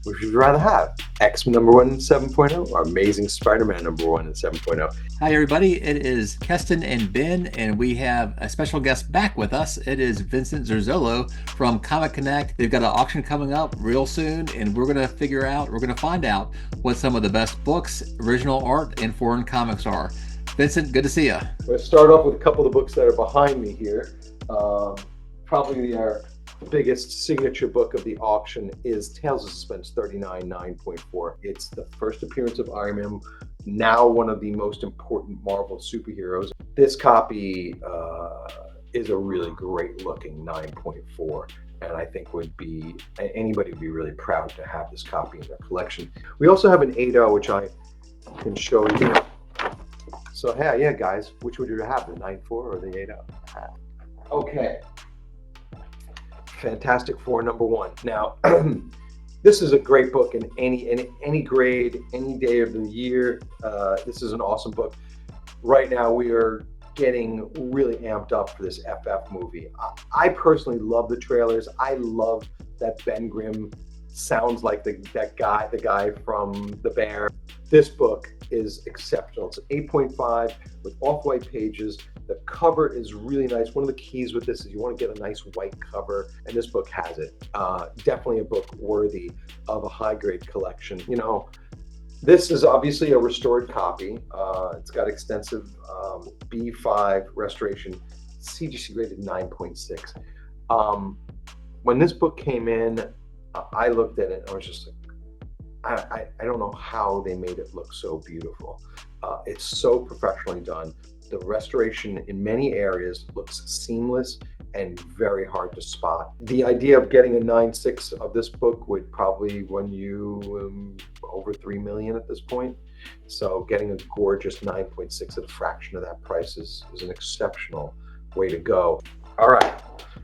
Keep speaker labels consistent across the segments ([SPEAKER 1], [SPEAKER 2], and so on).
[SPEAKER 1] Which would you rather have? X-Men number 1 and 7.0 or Amazing Spider-Man number 1 and 7.0?
[SPEAKER 2] Hi, everybody. It is Keston and Ben, and we have a special guest back with us. It is Vincent Zurzolo from ComicConnect. They've got an auction coming up real soon, and we're going to find out what some of the best books, original art, and foreign comics are. Vincent, good to see you.
[SPEAKER 1] I'm going to start off with a couple of the books that are behind me here. Probably our biggest signature book of the auction is Tales of Suspense 39 9.4. It's the first appearance of Iron Man, now one of the most important Marvel superheroes. This copy is a really great looking 9.4, and I think anybody would be really proud to have this copy in their collection. We also have an 8.0, which I can show you. So yeah guys, which would you have, the 9.4 or the 8.0? Okay. Fantastic Four number 1. Now, this is a great book in any grade, any day of the year. This is an awesome book. Right now, we are getting really amped up for this FF movie. I personally love the trailers. I love that Ben Grimm sounds like the guy from The Bear. This book is exceptional. It's 8.5 with off-white pages. The cover is really nice. One of the keys with this is you want to get a nice white cover, and this book has it. Definitely a book worthy of a high-grade collection. You know, this is obviously a restored copy. It's got extensive B5 restoration, CGC rated 9.6. When this book came in, I looked at it and I was just like, I don't know how they made it look so beautiful. It's so professionally done. The restoration in many areas looks seamless and very hard to spot. The idea of getting a 9.6 of this book would probably run you over $3 million at this point. So getting a gorgeous 9.6 at a fraction of that price is an exceptional way to go. All right,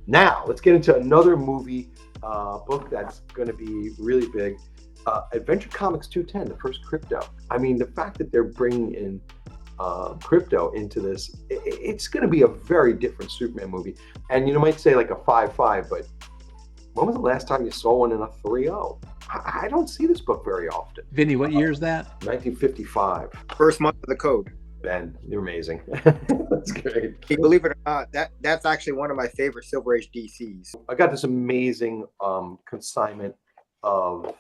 [SPEAKER 1] now let's get into another movie book that's going to be really big. Adventure Comics 210, the first Crypto. I mean, the fact that they're bringing in Crypto into this, it's going to be a very different Superman movie. And you might say like a 5.5, but when was the last time you saw one in a 3.0? I don't see this book very often.
[SPEAKER 2] Vinny, what year is that?
[SPEAKER 1] 1955.
[SPEAKER 3] First month of the code.
[SPEAKER 1] Ben, you're amazing. That's great.
[SPEAKER 3] Hey, believe it or not, that's actually one of my favorite Silver Age DCs.
[SPEAKER 1] I got this amazing consignment of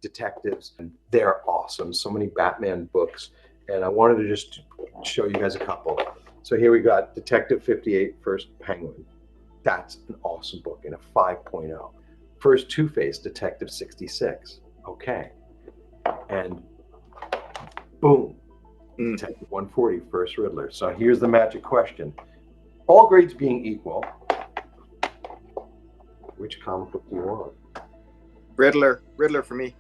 [SPEAKER 1] detectives. They're awesome. So many Batman books. And I wanted to just show you guys a couple. So here we got Detective 58, First Penguin. That's an awesome book in a 5.0. First Two-Face, Detective 66. Okay. And boom, Detective 140, First Riddler. So here's the magic question. All grades being equal, which comic book do you want?
[SPEAKER 3] Riddler for me.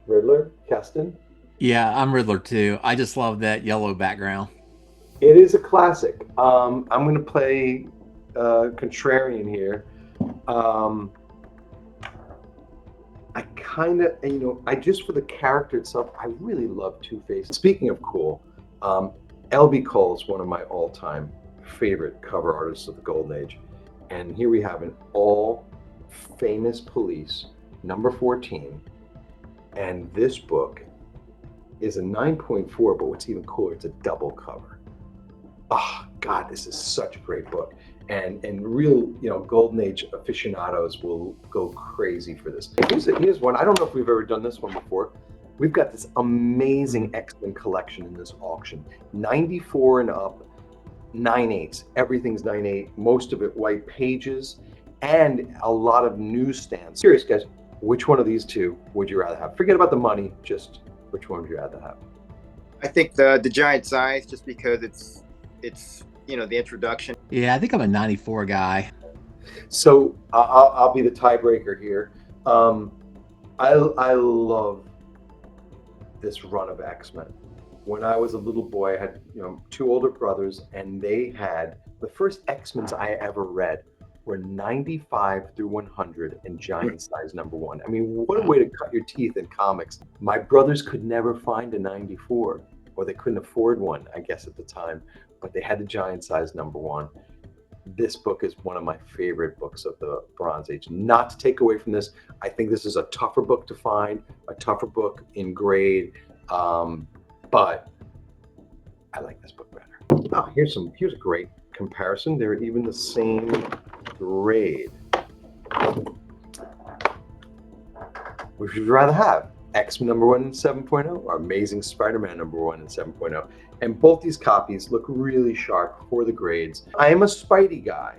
[SPEAKER 1] Riddler, Keston?
[SPEAKER 2] Yeah, I'm Riddler too. I just love that yellow background.
[SPEAKER 1] It is a classic. I'm going to play contrarian here. I kind of, just for the character itself, I really love Two-Face. Speaking of cool, L.B. Cole is one of my all-time favorite cover artists of the Golden Age. And here we have an all-famous police, number 14. And this book is a 9.4, but what's even cooler, it's a double cover. Oh, God, this is such a great book. And real, Golden Age aficionados will go crazy for this. Here's one. I don't know if we've ever done this one before. We've got this amazing X-Men collection in this auction. 94 and up, 9.8s. Everything's 9.8. Most of it white pages and a lot of newsstands. Serious, guys, which one of these two would you rather have? Forget about the money, just which one would you rather have?
[SPEAKER 3] I think the giant size, just because it's the introduction.
[SPEAKER 2] Yeah, I think I'm a 94 guy.
[SPEAKER 1] So I'll be the tiebreaker here. I love this run of X-Men. When I was a little boy, I had 2 older brothers, and they had the first X-Men's I ever read were 95 through 100 and giant size number 1. I mean, what a way to cut your teeth in comics. My brothers could never find a 94, or they couldn't afford one, I guess, at the time, but they had the giant size number 1. this book is one of my favorite books of the Bronze Age. Not to take away from this, I think this is a tougher book to find, a tougher book in grade, but I like this book better. Oh, here's a great comparison. They're even the same grade. Which would you rather have? X-Men #1 and 7.0 or Amazing Spider-Man #1 and 7.0? And both these copies look really sharp for the grades. I am a Spidey guy,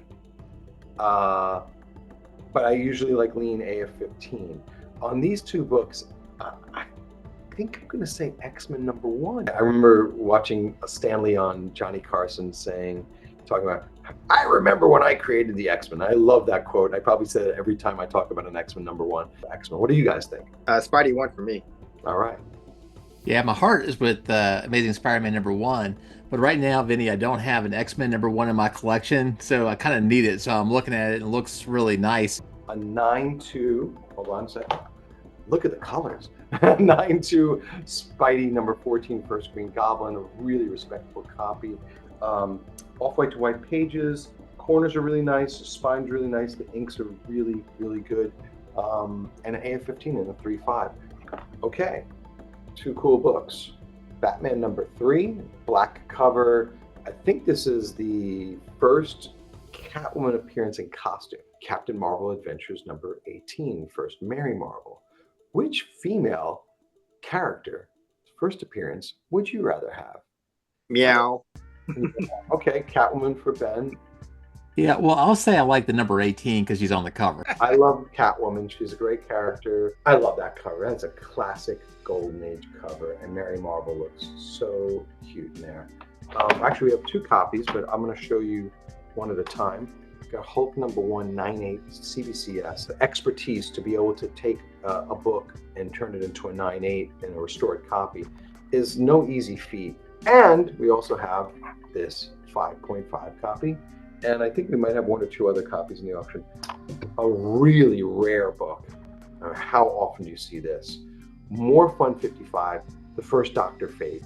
[SPEAKER 1] but I usually like lean AF-15. On these two books, I think I'm going to say X-Men #1. I remember watching Stanley on Johnny Carson talking about, I remember when I created the X-Men. I love that quote. I probably say it every time I talk about an X-Men #1. X-Men. What do you guys think?
[SPEAKER 3] Spidey 1 for me.
[SPEAKER 1] All right.
[SPEAKER 2] Yeah, my heart is with Amazing Spider-Man #1, but right now, Vinny, I don't have an X-Men #1 in my collection, so I kind of need it. So I'm looking at it, and it looks really nice.
[SPEAKER 1] A 9/2. Hold on a second. Look at the colors. 9/2 Spidey #14 First Green Goblin, a really respectable copy. Off-white to white pages. Corners are really nice. The spine's really nice. The inks are really, really good. And an AF-15 and a 3.5. Okay. Two cool books. Batman #3, black cover. I think this is the first Catwoman appearance in costume. Captain Marvel Adventures #18, first Mary Marvel. Which female character, first appearance, would you rather have?
[SPEAKER 3] Meow.
[SPEAKER 1] Okay, Catwoman for Ben.
[SPEAKER 2] Yeah, well, I'll say I like the #18 because she's on the cover.
[SPEAKER 1] I love Catwoman. She's a great character. I love that cover. That's a classic Golden Age cover, and Mary Marvel looks so cute in there. Actually, we have two copies, but I'm going to show you one at a time. We've got Hulk #1, 9/8 CBCS. The expertise to be able to take a book and turn it into a 9/8 in a restored copy is no easy feat. And we also have this 5.5 copy. And I think we might have one or two other copies in the auction. A really rare book. How often do you see this? More Fun 55, the first Dr. Fate.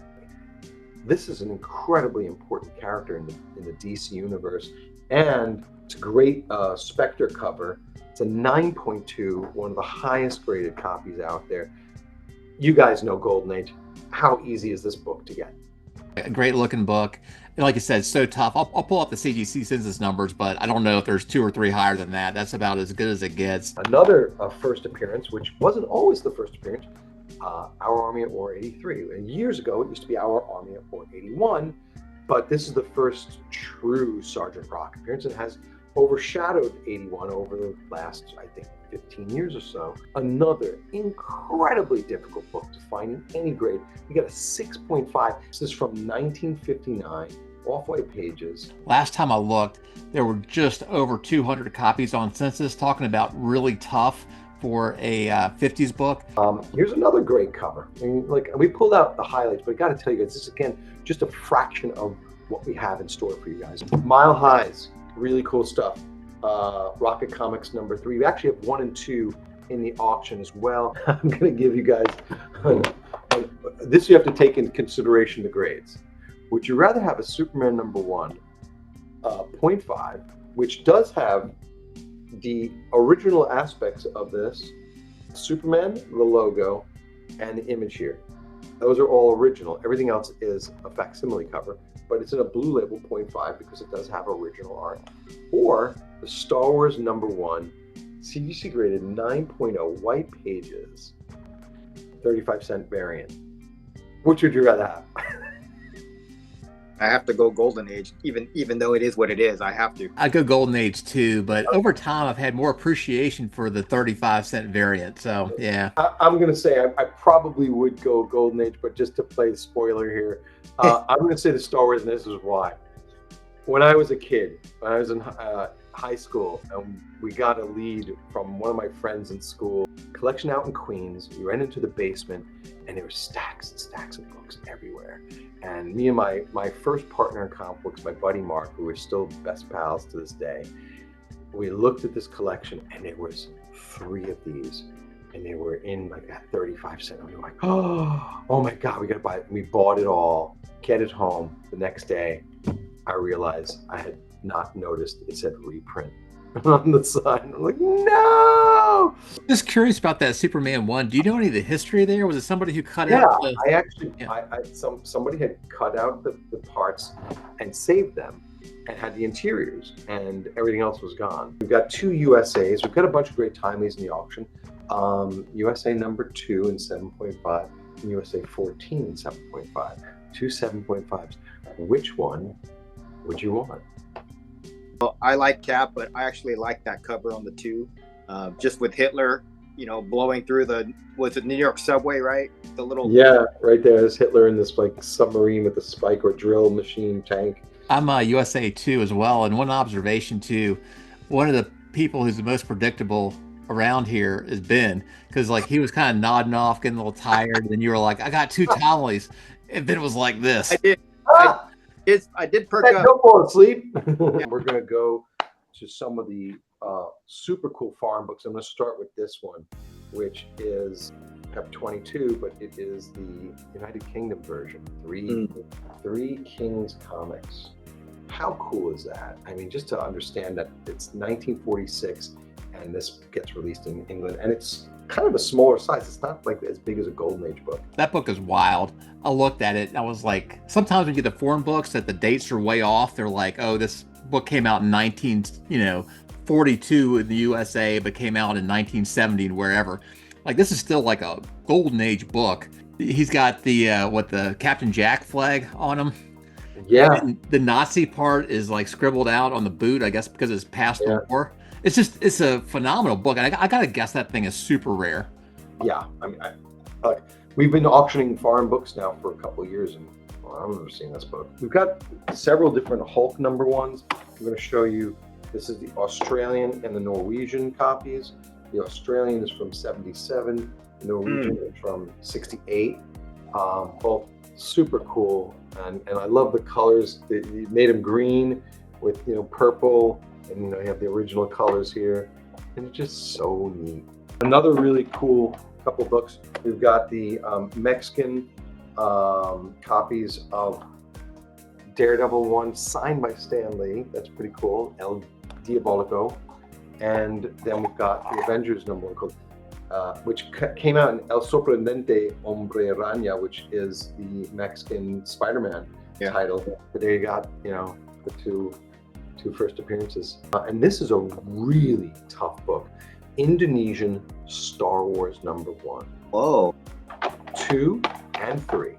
[SPEAKER 1] This is an incredibly important character in the DC universe. And it's a great Spectre cover. It's a 9.2, one of the highest graded copies out there. You guys know Golden Age. How easy is this book to get?
[SPEAKER 2] A great looking book. And like I said, it's so tough. I'll pull up the CGC census numbers, but I don't know if there's 2 or 3 higher than that. That's about as good as it gets.
[SPEAKER 1] Another first appearance, which wasn't always the first appearance, Our Army at War 83. And years ago, it used to be Our Army at War 81, but this is the first true Sergeant Rock appearance. It has overshadowed 81 over the last, I think, 15 years or so. Another incredibly difficult book to find in any grade. We got a 6.5. This is from 1959, off-white pages.
[SPEAKER 2] Last time I looked, there were just over 200 copies on census, talking about really tough for a 50s book.
[SPEAKER 1] Here's another great cover. I mean, like, we pulled out the highlights, but I got to tell you guys, this is, again, just a fraction of what we have in store for you guys. Mile Highs, really cool stuff. Rocket Comics #3. We actually have 1 and 2 in the auction as well. I'm going to give you guys this. You have to take into consideration the grades. Would you rather have a Superman #1 0.5, which does have the original aspects of this Superman, the logo, and the image here? Those are all original. Everything else is a facsimile cover, but it's in a blue label 0.5 because it does have original art. Or the Star Wars #1 CGC graded 9.0 white pages, 35-cent variant. Which would you rather have?
[SPEAKER 3] I have to go Golden Age, even though it is what it is. I have to.
[SPEAKER 2] I go Golden Age too, but over time I've had more appreciation for the 35-cent variant. So yeah,
[SPEAKER 1] I'm going to say I probably would go Golden Age, but just to play the spoiler here, I'm going to say the Star Wars, and this is why. When I was a kid, when I was in high school, and we got a lead from one of my friends in school, collection out in Queens. We ran into the basement, and there were stacks and stacks of books everywhere. And me and my first partner in comic books, my buddy Mark, who we're still best pals to this day, we looked at this collection, and there was 3 of these, and they were in like that 35-cent. And we were like, oh my God, we got to buy it. And we bought it all, get it home. The next day, I realized I had not noticed it said reprint on the side. I'm like, no.
[SPEAKER 2] Just curious about that Superman 1. Do you know any of the history there? Was it somebody who cut
[SPEAKER 1] Yeah,
[SPEAKER 2] out
[SPEAKER 1] I actually, somebody had cut out the parts and saved them and had the interiors, and everything else was gone. We've got 2 USAs. We've got a bunch of great timelies in the auction. USA number 2 in 7.5, and USA 14 in 7.5. 2 7.5s. Which one would you want?
[SPEAKER 3] Well, I like Cap, but I actually like that cover on the 2, just with Hitler, blowing through the New York subway, right? The little
[SPEAKER 1] right there is Hitler in this like submarine with a spike or drill machine tank.
[SPEAKER 2] I'm a USA 2 as well, and one observation too, one of the people who's the most predictable around here is Ben, because like he was kind of nodding off, getting a little tired, and then you were like, I got 2 Tommleys, and Ben was like this.
[SPEAKER 3] I did. I did perk up.
[SPEAKER 1] Don't fall asleep. We're gonna go to some of the super cool farm books. I'm gonna start with this one, which is Pep 22, but it is the United Kingdom version. Three Kings Comics. How cool is that? I mean, just to understand that it's 1946 and this gets released in England, and it's kind of a smaller size. It's not like as big as a Golden Age book.
[SPEAKER 2] That book is wild. I looked at it and I was like, sometimes when you get the foreign books that the dates are way off, they're like, oh, this book came out in 1942 in the USA, but came out in 1970 and wherever. Like, this is still like a Golden Age book. He's got the the Captain Jack flag on him.
[SPEAKER 1] Yeah.
[SPEAKER 2] And the Nazi part is like scribbled out on the boot, I guess because it's past the war. It's a phenomenal book, and I gotta guess that thing is super rare.
[SPEAKER 1] Yeah, I mean, we've been auctioning foreign books now for a couple of years, and I've never seen this book. We've got several different Hulk number 1s. I'm going to show you. This is the Australian and the Norwegian copies. The Australian is from 77. The Norwegian is from 68. Both super cool, and I love the colors. You made them green with purple. And you have the original colors here, and it's just so neat. Another really cool couple books. We've got the Mexican copies of Daredevil 1 signed by Stan Lee. That's pretty cool. El Diabolico. And then we've got the Avengers number 1 called, which came out in El Sorprendente Hombre Araña, which is the Mexican Spider-Man title. But there you got the two first appearances. And this is a really tough book. Indonesian Star Wars number 1.
[SPEAKER 3] Whoa.
[SPEAKER 1] 2 and 3.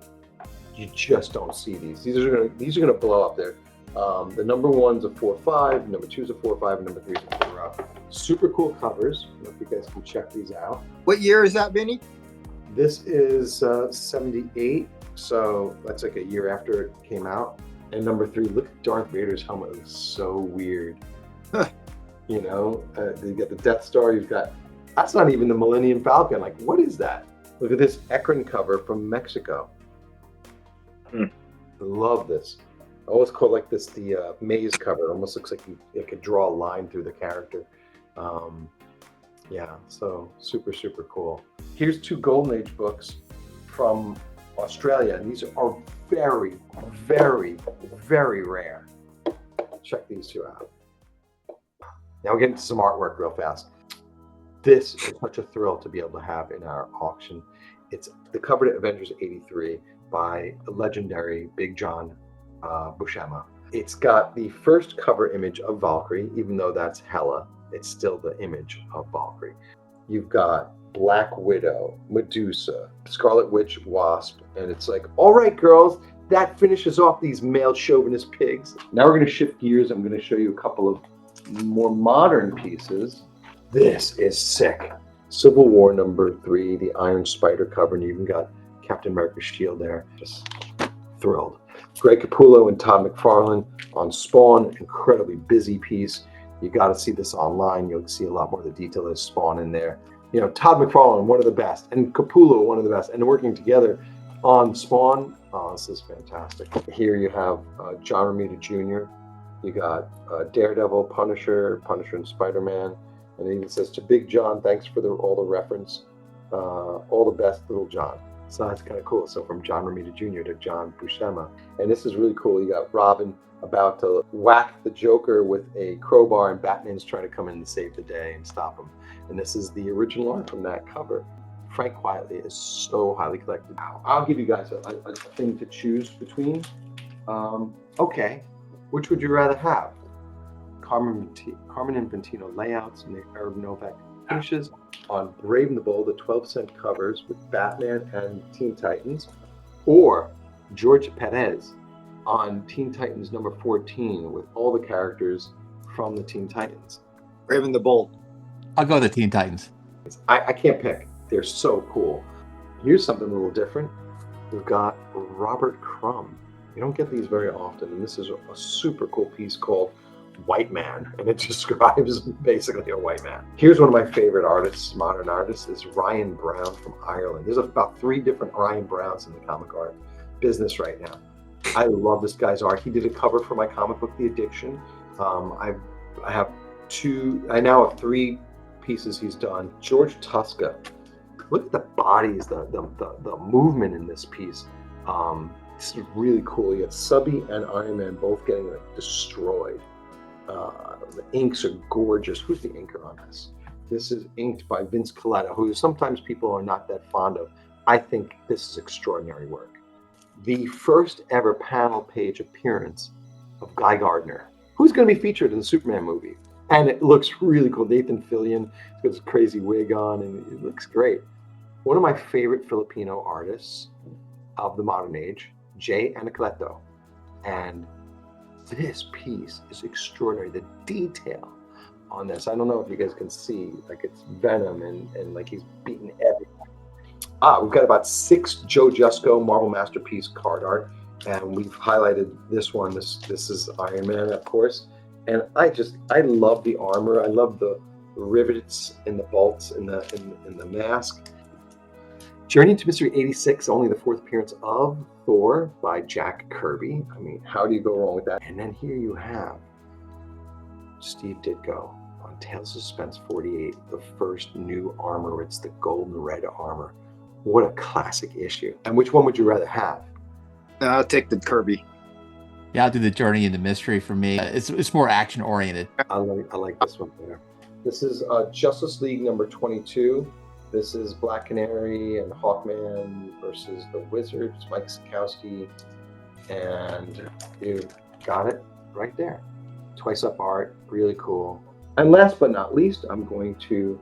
[SPEAKER 1] You just don't see these. These are gonna blow up there. The number 1's a 4.5, number 2's a 4.5, and number 3's a 4.5. Super cool covers. I don't know if you guys can check these out.
[SPEAKER 3] What year is that, Vinny?
[SPEAKER 1] This is 78, so that's like a year after it came out. And number 3, look at Darth Vader's helmet. It was so weird. You got the Death Star. You've got, that's not even the Millennium Falcon. Like, what is that? Look at this Ekron cover from Mexico. I love this. I always call like this the maze cover. It almost looks like you could draw a line through the character. So super, super cool. Here's 2 Golden Age books from Australia, and these are very, very, very rare. Check these 2 out. Now we'll get into some artwork real fast. This is such a thrill to be able to have in our auction. It's the cover to Avengers 83 by the legendary Big John Buscema. It's got the first cover image of Valkyrie, even though that's Hela, it's still the image of Valkyrie. You've got Black Widow, Medusa, Scarlet Witch, Wasp, and it's like, all right, girls, that finishes off these male chauvinist pigs. Now we're going to shift gears. I'm going to show you a couple of more modern pieces. This is sick. Civil War number 3, the Iron Spider cover, and you even got Captain America's shield there. Just thrilled. Greg Capullo and Todd McFarlane on Spawn, incredibly busy piece. You got to see this online. You'll see a lot more of the detail of Spawn in there. Todd McFarlane, one of the best, and Capullo, one of the best, and working together on Spawn. Oh, this is fantastic. Here you have John Romita Jr. You got Daredevil, Punisher and Spider-Man. And it even says, to Big John, thanks for all the reference. All the best, little John. So that's kind of cool. So from John Romita Jr. to John Buscema. And this is really cool. You got Robin about to whack the Joker with a crowbar, and Batman's trying to come in and save the day and stop him. And this is the original art from that cover. Frank Quietly is so highly collected. I'll give you guys a thing to choose between. Okay, which would you rather have? Carmen Infantino layouts and the Herb Novak finishes on Brave and the Bold, the 12-cent covers with Batman and Teen Titans, or George Perez on Teen Titans number 14 with all the characters from the Teen Titans.
[SPEAKER 3] Brave and the Bold.
[SPEAKER 2] I'll go with the Teen Titans.
[SPEAKER 1] I can't pick. They're so cool. Here's something a little different. We've got Robert Crumb. You don't get these very often, and this is a super cool piece called White Man, and it describes basically a white man. Here's one of my favorite artists, modern artists, is Ryan Brown from Ireland. There's about 3 different Ryan Browns in the comic art business right now. I love this guy's art. He did a cover for my comic book, The Addiction. I now have 3 pieces he's done. George Tuska. Look at the bodies, the movement in this piece. This is really cool. You have Subby and Iron Man both getting destroyed. The inks are gorgeous. Who's the inker on this? This is inked by Vince Coletta, who sometimes people are not that fond of. I think this is extraordinary work. The first ever panel page appearance of Guy Gardner, who's going to be featured in the Superman movie. And it looks really cool. Nathan Fillion has got this crazy wig on, and it looks great. One of my favorite Filipino artists of the modern age, Jay Anacleto. And this piece is extraordinary. The detail on this, I don't know if you guys can see, like it's Venom and like he's beaten everything. We've got about 6 Joe Jusko Marvel Masterpiece card art, and we've highlighted this one. This is Iron Man, of course. And I love the armor. I love the rivets and the bolts in the mask. Journey to Mystery 86, only the 4th appearance of Thor by Jack Kirby. I mean, how do you go wrong with that? And then here you have Steve Ditko on Tales of Suspense 48, the first new armor. It's the golden red armor. What a classic issue. And which one would you rather have?
[SPEAKER 3] I'll take the Kirby.
[SPEAKER 2] Yeah, I'll do the Journey into Mystery for me. It's more action oriented.
[SPEAKER 1] I like this one better. This is Justice League number 22. This is Black Canary and Hawkman versus the Wizards, Mike Sikowski, and you got it right there. Twice up art, really cool. And last but not least, I'm going to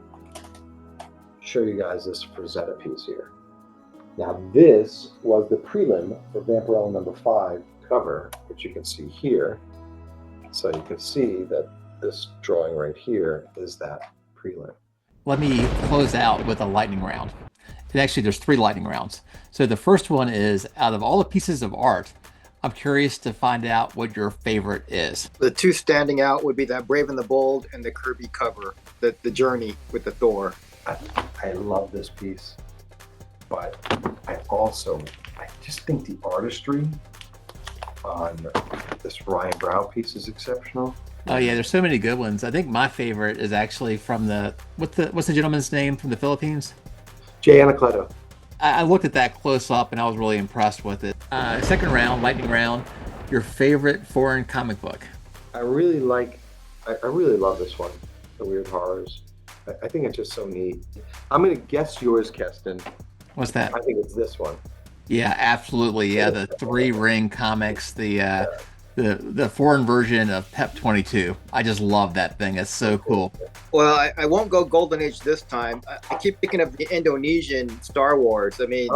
[SPEAKER 1] show you guys this Frazetta piece here. Now this was the prelim for Vampirella number 5 cover, which you can see here. So you can see that this drawing right here is that prelim.
[SPEAKER 2] Let me close out with a lightning round. And actually, there's 3 lightning rounds. So the first one is, out of all the pieces of art, I'm curious to find out what your favorite is.
[SPEAKER 3] The 2 standing out would be that Brave and the Bold and the Kirby cover, the Journey with the Thor.
[SPEAKER 1] I love this piece, but I just think the artistry on this Ryan Brown piece is exceptional.
[SPEAKER 2] Oh yeah, there's so many good ones. I think my favorite is actually from what's the gentleman's name from the Philippines?
[SPEAKER 1] Jay Anacleto.
[SPEAKER 2] I looked at that close up and I was really impressed with it. Second round, lightning round. Your favorite foreign comic book?
[SPEAKER 1] I really love this one, The Weird Horrors. I think it's just so neat. I'm gonna guess yours, Keston.
[SPEAKER 2] What's that?
[SPEAKER 1] I think it's this one.
[SPEAKER 2] Yeah, absolutely. Yeah, the 3-ring comics, the foreign version of Pep 22. I just love that thing. It's so cool.
[SPEAKER 3] Well, I won't go Golden Age this time. I keep thinking of the Indonesian Star Wars. I mean,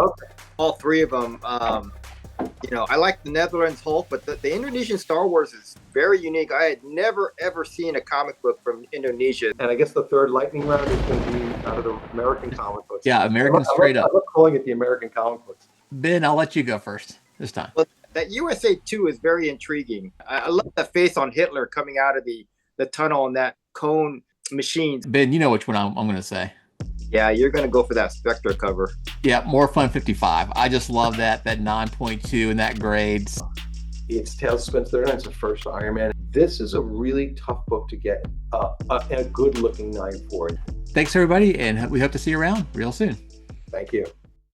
[SPEAKER 3] all 3 of them. I like the Netherlands Hulk, but the Indonesian Star Wars is very unique. I had never, ever seen a comic book from Indonesia.
[SPEAKER 1] And I guess the third lightning round is going to be out of the American comic books.
[SPEAKER 2] Yeah, American straight up.
[SPEAKER 1] I love calling it the American comic books.
[SPEAKER 2] Ben, I'll let you go first this time.
[SPEAKER 3] Well, that USA 2 is very intriguing. I love the face on Hitler coming out of the tunnel and that cone machine.
[SPEAKER 2] Ben, you know which one I'm going to say.
[SPEAKER 3] Yeah, you're going to go for that Spectre cover.
[SPEAKER 2] Yeah, More Fun 55. I just love that 9.2 and that grades.
[SPEAKER 1] It's Tales of Suspense 39. It's the first Iron Man. This is a really tough book to get a good looking 9 for.
[SPEAKER 2] Thanks, everybody, and we hope to see you around real soon.
[SPEAKER 1] Thank you.